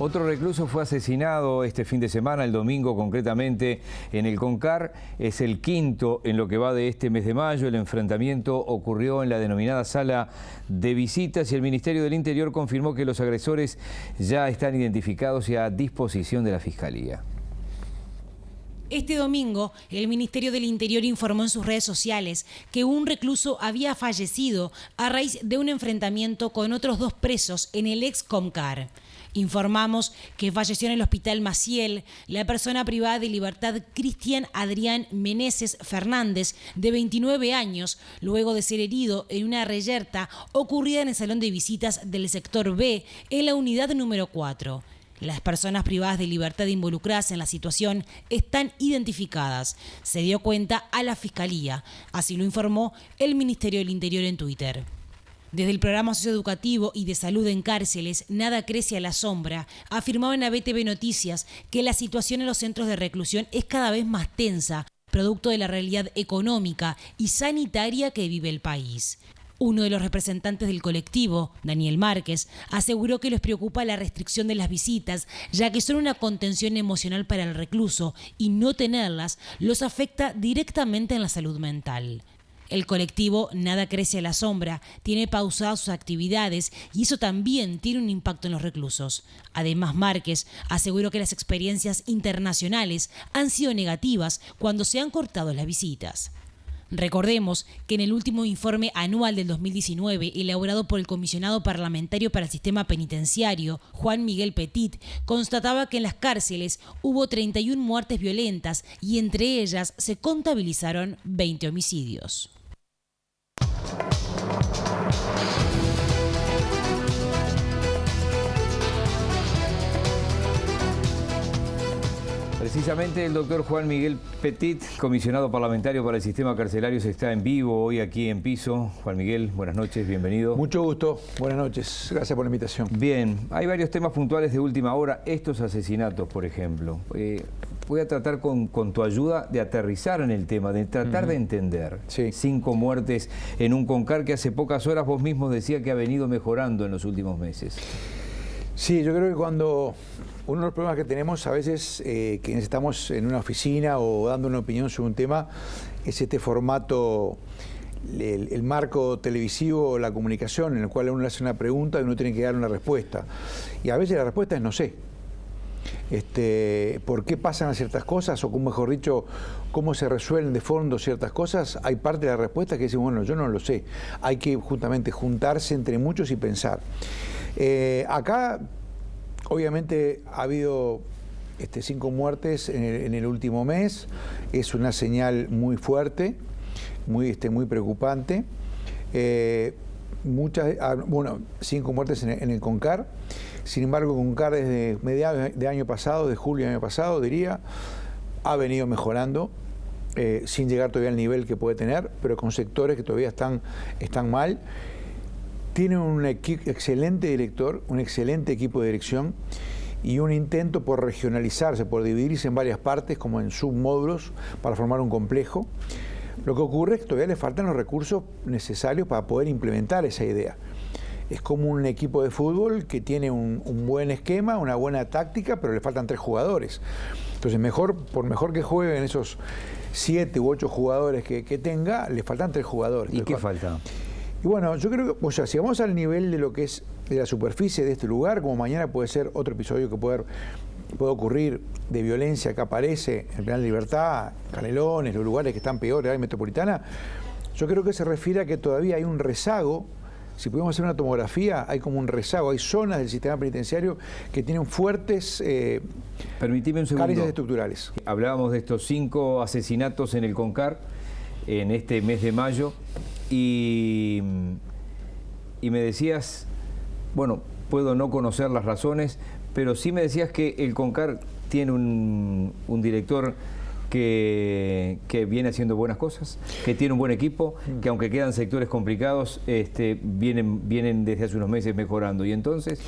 Otro recluso fue asesinado este fin de semana, el domingo concretamente, en el Concar. Es el quinto en lo que va de este mes de mayo. El enfrentamiento ocurrió en la denominada sala de visitas y el Ministerio del Interior confirmó que los agresores ya están identificados y a disposición de la Fiscalía. Este domingo, el Ministerio del Interior informó en sus redes sociales que un recluso había fallecido a raíz de un enfrentamiento con otros dos presos en el ex Concar. Informamos que falleció en el Hospital Maciel la persona privada de libertad Cristian Adrián Meneses Fernández, de 29 años, luego de ser herido en una reyerta ocurrida en el salón de visitas del sector B, en la unidad número 4. Las personas privadas de libertad involucradas en la situación están identificadas. Se dio cuenta a la Fiscalía. Así lo informó el Ministerio del Interior en Twitter. Desde el programa socioeducativo y de salud en cárceles, Nada crece a la sombra, afirmaba en ABTV Noticias que la situación en los centros de reclusión es cada vez más tensa, producto de la realidad económica y sanitaria que vive el país. Uno de los representantes del colectivo, Daniel Márquez, aseguró que les preocupa la restricción de las visitas, ya que son una contención emocional para el recluso y no tenerlas los afecta directamente en la salud mental. El colectivo Nada crece a la sombra tiene pausadas sus actividades y eso también tiene un impacto en los reclusos. Además, Márquez aseguró que las experiencias internacionales han sido negativas cuando se han cortado las visitas. Recordemos que en el último informe anual del 2019, elaborado por el Comisionado Parlamentario para el Sistema Penitenciario, Juan Miguel Petit, constataba que en las cárceles hubo 31 muertes violentas y entre ellas se contabilizaron 20 homicidios. Precisamente el doctor Juan Miguel Petit, comisionado parlamentario para el sistema carcelario, está en vivo hoy aquí en Piso. Juan Miguel, buenas noches, bienvenido. Mucho gusto, buenas noches, gracias por la invitación. Bien, hay varios temas puntuales de última hora, estos asesinatos, por ejemplo. Voy a tratar con tu ayuda de aterrizar en el tema, de tratar de entender. Sí. 5 muertes en un Concar que hace pocas horas vos mismo decía que ha venido mejorando en los últimos meses. Sí, yo creo que cuando uno de los problemas que tenemos a veces, quienes estamos en una oficina o dando una opinión sobre un tema, es este formato, el marco televisivo, la comunicación, en el cual uno le hace una pregunta y uno tiene que dar una respuesta. Y a veces la respuesta es no sé. ¿Por qué pasan ciertas cosas? O mejor dicho, cómo se resuelven de fondo ciertas cosas. Hay parte de la respuesta que dice, bueno, yo no lo sé. Hay que justamente juntarse entre muchos y pensar. Acá, obviamente, ha habido 5 muertes en el último mes. Es una señal muy fuerte, muy preocupante. 5 muertes en el Concar. Sin embargo, Concar desde mediados de año pasado, de julio del año pasado, diría, ha venido mejorando, sin llegar todavía al nivel que puede tener, pero con sectores que todavía están mal. Tiene un excelente director, un excelente equipo de dirección y un intento por regionalizarse, por dividirse en varias partes, como en submódulos, para formar un complejo. Lo que ocurre es que todavía le faltan los recursos necesarios para poder implementar esa idea. Es como un equipo de fútbol que tiene un buen esquema, una buena táctica, pero le faltan 3 jugadores. Entonces, por mejor que jueguen esos 7 u 8 jugadores que tenga, le faltan 3 jugadores. ¿Y qué falta? Y bueno, yo creo que, o sea, si vamos al nivel de lo que es de la superficie de este lugar, como mañana puede ser otro episodio que puede ocurrir de violencia que aparece en Plan Libertad, Canelones, los lugares que están peores, la área metropolitana, yo creo que se refiere a que todavía hay un rezago. Si pudiéramos hacer una tomografía, hay como un rezago, hay zonas del sistema penitenciario que tienen fuertes carencias estructurales. Hablábamos de estos 5 asesinatos en el Concar en este mes de mayo y me decías, bueno, puedo no conocer las razones, pero sí me decías que el Concar tiene un director que viene haciendo buenas cosas, que tiene un buen equipo, que aunque quedan sectores complicados, vienen desde hace unos meses mejorando. ¿Y entonces?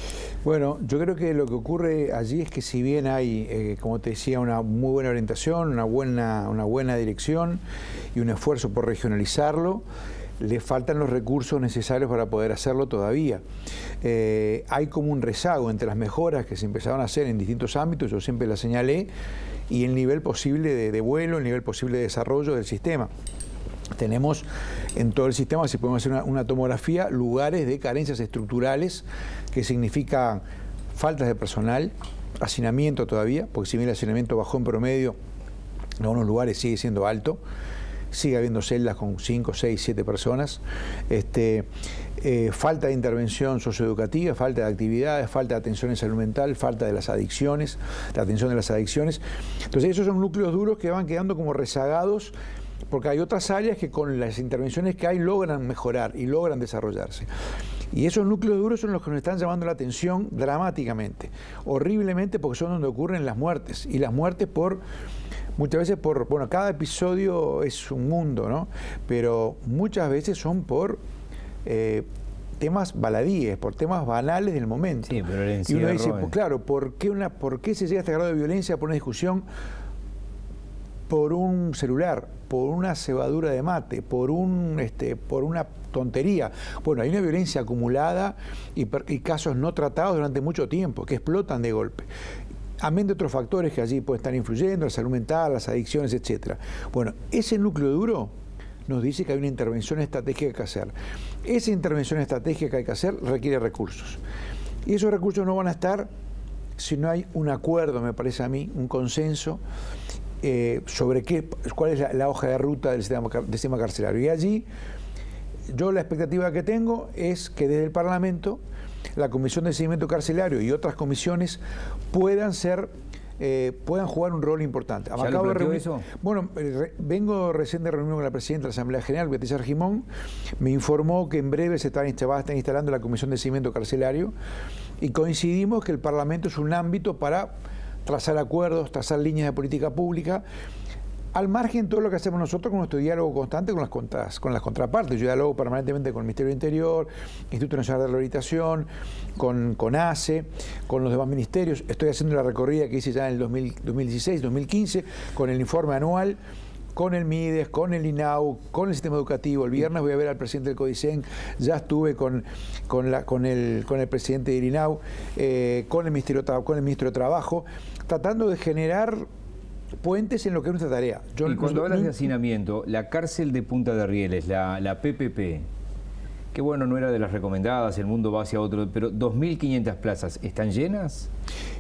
Bueno, yo creo que lo que ocurre allí es que si bien hay, como te decía, una muy buena orientación, una buena dirección y un esfuerzo por regionalizarlo, le faltan los recursos necesarios para poder hacerlo todavía. Hay como un rezago entre las mejoras que se empezaron a hacer en distintos ámbitos, yo siempre las señalé, y el nivel posible de vuelo, el nivel posible de desarrollo del sistema. Tenemos en todo el sistema, si podemos hacer una tomografía, lugares de carencias estructurales que significan faltas de personal, hacinamiento todavía, porque si bien el hacinamiento bajó en promedio, en algunos lugares sigue siendo alto, sigue habiendo celdas con 5, 6, 7 personas, falta de intervención socioeducativa, falta de actividades, falta de atención en salud mental, falta de las adicciones, la atención de las adicciones. Entonces esos son núcleos duros que van quedando como rezagados, porque hay otras áreas que con las intervenciones que hay logran mejorar y logran desarrollarse. Y esos núcleos duros son los que nos están llamando la atención dramáticamente, horriblemente, porque son donde ocurren las muertes. Y las muertes muchas veces bueno, cada episodio es un mundo, ¿no? Pero muchas veces son por temas baladíes, por temas banales del momento. Sí, pero el y uno dice, pues, claro, ¿por qué se llega a este grado de violencia por una discusión? Por un celular, por una cebadura de mate, por una tontería. Bueno, hay una violencia acumulada y casos no tratados durante mucho tiempo, que explotan de golpe. Amén de otros factores que allí pueden estar influyendo, la salud mental, las adicciones, etc. Bueno, ese núcleo duro nos dice que hay una intervención estratégica que hay que hacer. Esa intervención estratégica que hay que hacer requiere recursos. Y esos recursos no van a estar si no hay un acuerdo, me parece a mí, un consenso sobre cuál es la hoja de ruta del sistema carcelario. Y allí, yo la expectativa que tengo es que desde el Parlamento, la Comisión de Seguimiento Carcelario y otras comisiones puedan jugar un rol importante. ¿Ya lo planteó eso? Bueno, vengo recién de reunión con la Presidenta de la Asamblea General, Beatriz Argimón, me informó que en breve va a estar instalando la Comisión de Seguimiento Carcelario y coincidimos que el Parlamento es un ámbito para trazar acuerdos, trazar líneas de política pública, al margen de todo lo que hacemos nosotros con nuestro diálogo constante con las contrapartes. Yo dialogo permanentemente con el Ministerio del Interior, Instituto Nacional de Rehabilitación, con ACE, con los demás ministerios. Estoy haciendo la recorrida que hice ya en el 2016, 2015, con el informe anual, con el MIDES, con el INAU, con el sistema educativo. El viernes voy a ver al presidente del CODICEN, ya estuve con el presidente del INAU, con el Ministro de Trabajo, tratando de generar puentes en lo que es nuestra tarea. Y cuando hablas de hacinamiento, la cárcel de Punta de Rieles, la PPP, que bueno, no era de las recomendadas, el mundo va hacia otro, pero 2.500 plazas, ¿están llenas?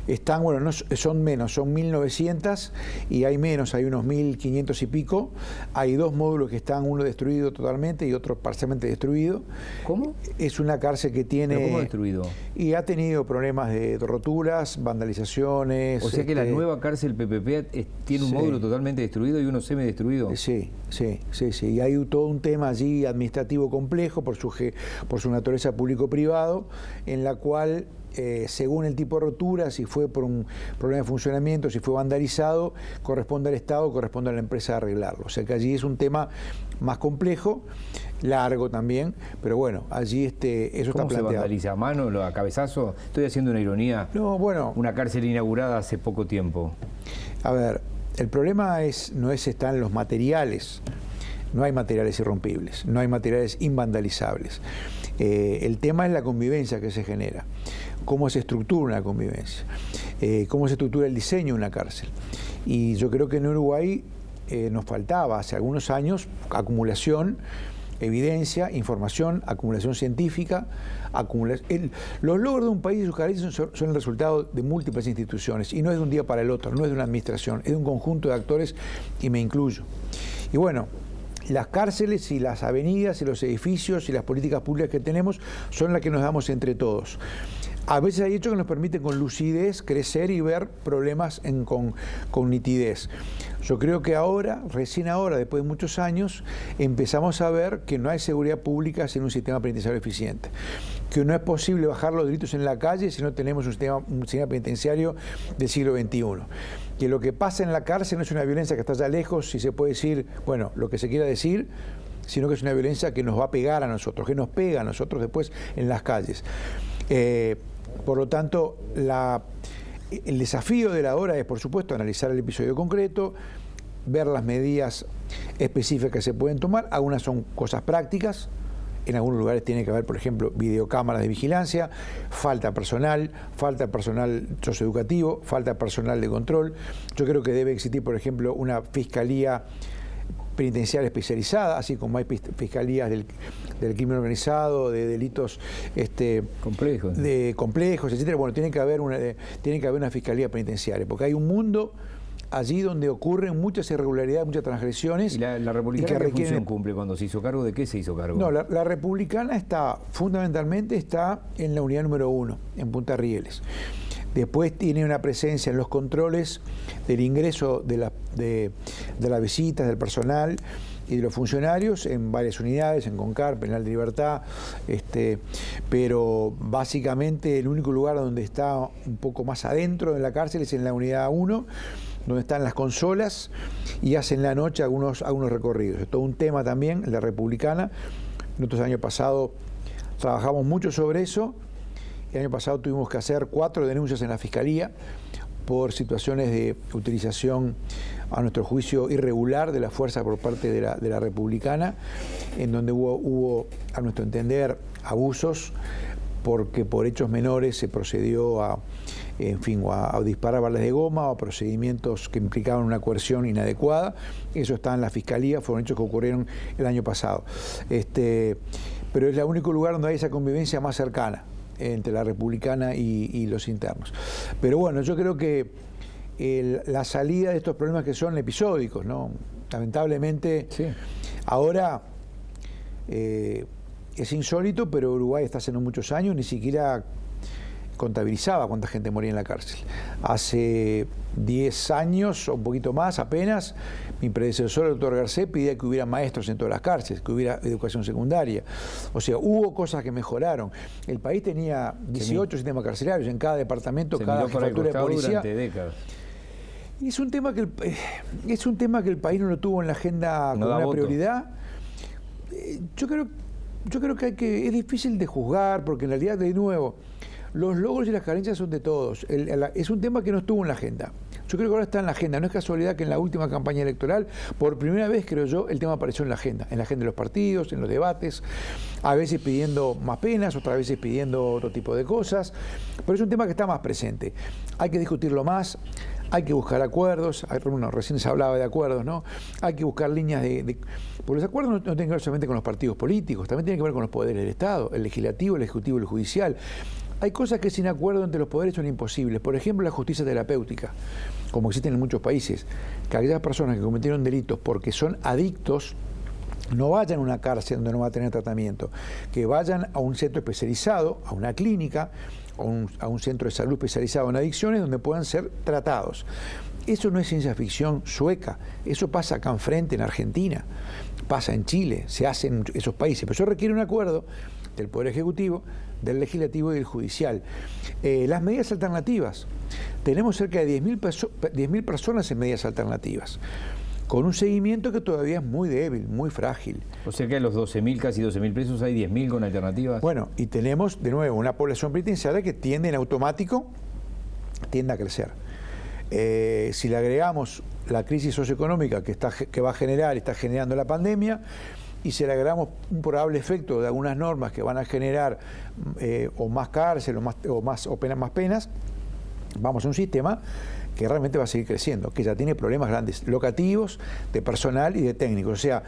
Están, bueno, son menos, son 1.900 y hay menos, hay unos 1.500 y pico. Hay 2 módulos que están, uno destruido totalmente y otro parcialmente destruido. ¿Cómo? Es una cárcel que tiene... ¿Pero cómo destruido? Y ha tenido problemas de roturas, vandalizaciones. O sea que la nueva cárcel PPP tiene un módulo totalmente destruido y uno semidestruido. Sí. Y hay todo un tema allí administrativo complejo por su naturaleza público-privado, en la cual... según el tipo de rotura, si fue por un problema de funcionamiento, si fue vandalizado, corresponde al Estado, corresponde a la empresa arreglarlo. O sea que allí es un tema más complejo, largo también, pero bueno, allí eso está planteado. ¿Cómo se vandaliza? ¿A mano, a cabezazo? Estoy haciendo una ironía. No, bueno. Una cárcel inaugurada hace poco tiempo. A ver, el problema no están los materiales. No hay materiales irrompibles, no hay materiales invandalizables. El tema es la convivencia que se genera, cómo se estructura una convivencia, cómo se estructura el diseño de una cárcel. Y yo creo que en Uruguay nos faltaba hace algunos años acumulación, evidencia, información, acumulación científica. Los logros de un país y sus carencias son el resultado de múltiples instituciones y no es de un día para el otro, no es de una administración, es de un conjunto de actores y me incluyo. Y bueno, las cárceles y las avenidas y los edificios y las políticas públicas que tenemos son las que nos damos entre todos. A veces hay hechos que nos permiten con lucidez crecer y ver problemas con nitidez. Yo creo que recién ahora, después de muchos años, empezamos a ver que no hay seguridad pública sin un sistema penitenciario eficiente, que no es posible bajar los delitos en la calle si no tenemos un sistema penitenciario del siglo XXI. Que lo que pasa en la cárcel no es una violencia que está allá lejos, si se puede decir, bueno, lo que se quiera decir, sino que es una violencia que nos va a pegar a nosotros, que nos pega a nosotros después en las calles. Por lo tanto, el desafío de la hora es, por supuesto, analizar el episodio concreto, ver las medidas específicas que se pueden tomar. Algunas son cosas prácticas. En algunos lugares tiene que haber, por ejemplo, videocámaras de vigilancia, falta personal socioeducativo, falta personal de control. Yo creo que debe existir, por ejemplo, una fiscalía penitenciaria especializada, así como hay fiscalías del crimen organizado, de delitos complejos, etcétera. Bueno, tiene que haber una fiscalía penitenciaria, porque hay un mundo allí donde ocurren muchas irregularidades, muchas transgresiones. ¿Y la Republicana qué función cumple cuando se hizo cargo? ¿De qué se hizo cargo? No, la Republicana fundamentalmente está en la unidad número 1, en Punta Rieles. Después tiene una presencia en los controles del ingreso de las visitas, del personal y de los funcionarios en varias unidades, en Concar, Penal de Libertad, pero básicamente el único lugar donde está un poco más adentro de la cárcel es en la unidad 1, donde están las consolas y hacen la noche algunos recorridos. Es todo un tema también, la Republicana. Nosotros el año pasado trabajamos mucho sobre eso. El año pasado tuvimos que hacer 4 denuncias en la Fiscalía por situaciones de utilización, a nuestro juicio, irregular de la fuerza por parte de la Republicana, en donde hubo, a nuestro entender, abusos, porque por hechos menores se procedió a disparar balas de goma o a procedimientos que implicaban una coerción inadecuada. Eso está en la Fiscalía, fueron hechos que ocurrieron el año pasado. Pero es el único lugar donde hay esa convivencia más cercana entre la Republicana y los internos. Pero bueno, yo creo que la salida de estos problemas que son episódicos, ¿no? Lamentablemente, sí. Ahora es insólito, pero Uruguay está hace no muchos años ni siquiera contabilizaba cuánta gente moría en la cárcel. Hace 10 años o un poquito más apenas, mi predecesor, el doctor Garcés, pedía que hubiera maestros en todas las cárceles, que hubiera educación secundaria. O sea, hubo cosas que mejoraron. El país tenía 18 sistemas carcelarios en cada departamento, cada jefatura de policía. Durante décadas. Y es un tema que el país no lo tuvo en la agenda como una prioridad. Yo creo que es difícil de juzgar, porque en realidad, de nuevo, los logros y las carencias son de todos. Es un tema que no estuvo en la agenda. Yo creo que ahora está en la agenda. No es casualidad que en la última campaña electoral, por primera vez, creo yo, el tema apareció en la agenda de los partidos, en los debates, a veces pidiendo más penas, otras veces pidiendo otro tipo de cosas, pero es un tema que está más presente. Hay que discutirlo más, hay que buscar acuerdos. Bueno, recién se hablaba de acuerdos, ¿no? Hay que buscar líneas porque los acuerdos no tienen que ver solamente con los partidos políticos, también tienen que ver con los poderes del Estado, el legislativo, el ejecutivo y el judicial. Hay cosas que sin acuerdo entre los poderes son imposibles. Por ejemplo, la justicia terapéutica, como existen en muchos países, que aquellas personas que cometieron delitos porque son adictos no vayan a una cárcel donde no va a tener tratamiento, que vayan a un centro especializado, a una clínica, a un centro de salud especializado en adicciones donde puedan ser tratados. Eso no es ciencia ficción sueca, eso pasa acá enfrente en Argentina, pasa en Chile, se hace en esos países, pero eso requiere un acuerdo del Poder Ejecutivo, del Legislativo y del Judicial. Las medidas alternativas. Tenemos cerca de 10.000 personas en medidas alternativas, con un seguimiento que todavía es muy débil, muy frágil. O sea que a los 12.000, casi 12.000 presos, hay 10.000 con alternativas. Bueno, y tenemos de nuevo una población penitenciaria que tiende en automático, tiende a crecer. Si le agregamos la crisis socioeconómica que va a generar, está generando la pandemia, y si le agregamos un probable efecto de algunas normas que van a generar o más cárcel o más penas, vamos a un sistema que realmente va a seguir creciendo, que ya tiene problemas grandes, locativos, de personal y de técnicos. O sea,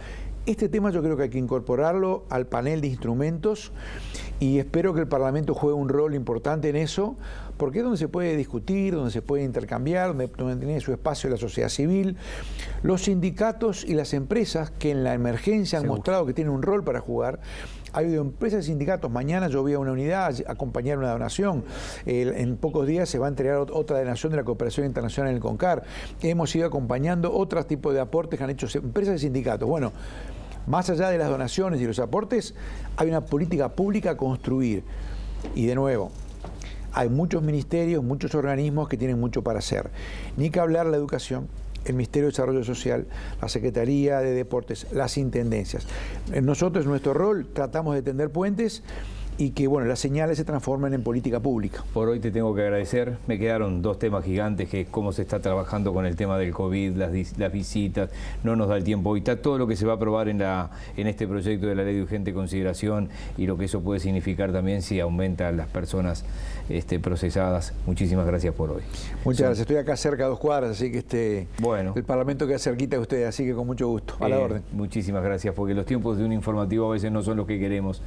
este tema yo creo que hay que incorporarlo al panel de instrumentos y espero que el Parlamento juegue un rol importante en eso, porque es donde se puede discutir, donde se puede intercambiar, donde tiene su espacio la sociedad civil, los sindicatos y las empresas que en la emergencia han mostrado que tienen un rol para jugar. Ha habido empresas y sindicatos. Mañana yo voy a una unidad a acompañar una donación. En pocos días se va a entregar otra donación de la cooperación internacional en el CONCAR. Hemos ido acompañando otros tipos de aportes que han hecho empresas y sindicatos. Bueno, más allá de las donaciones y los aportes, hay una política pública a construir. Y de nuevo, hay muchos ministerios, muchos organismos que tienen mucho para hacer. Ni que hablar de la educación, el Ministerio de Desarrollo Social, la Secretaría de Deportes, las intendencias. Nosotros, en nuestro rol, tratamos de tender puentes y que bueno, las señales se transformen en política pública. Por hoy te tengo que agradecer. Me quedaron dos temas gigantes, que es cómo se está trabajando con el tema del COVID, las visitas, no nos da el tiempo. Hoy está todo lo que se va a aprobar en este proyecto de la ley de urgente consideración y lo que eso puede significar también si aumentan las personas procesadas. Muchísimas gracias por hoy. Muchas gracias. Estoy acá cerca a 2 cuadras, así que bueno, el Parlamento queda cerquita de ustedes, así que con mucho gusto. A la orden. Muchísimas gracias, porque los tiempos de un informativo a veces no son los que queremos.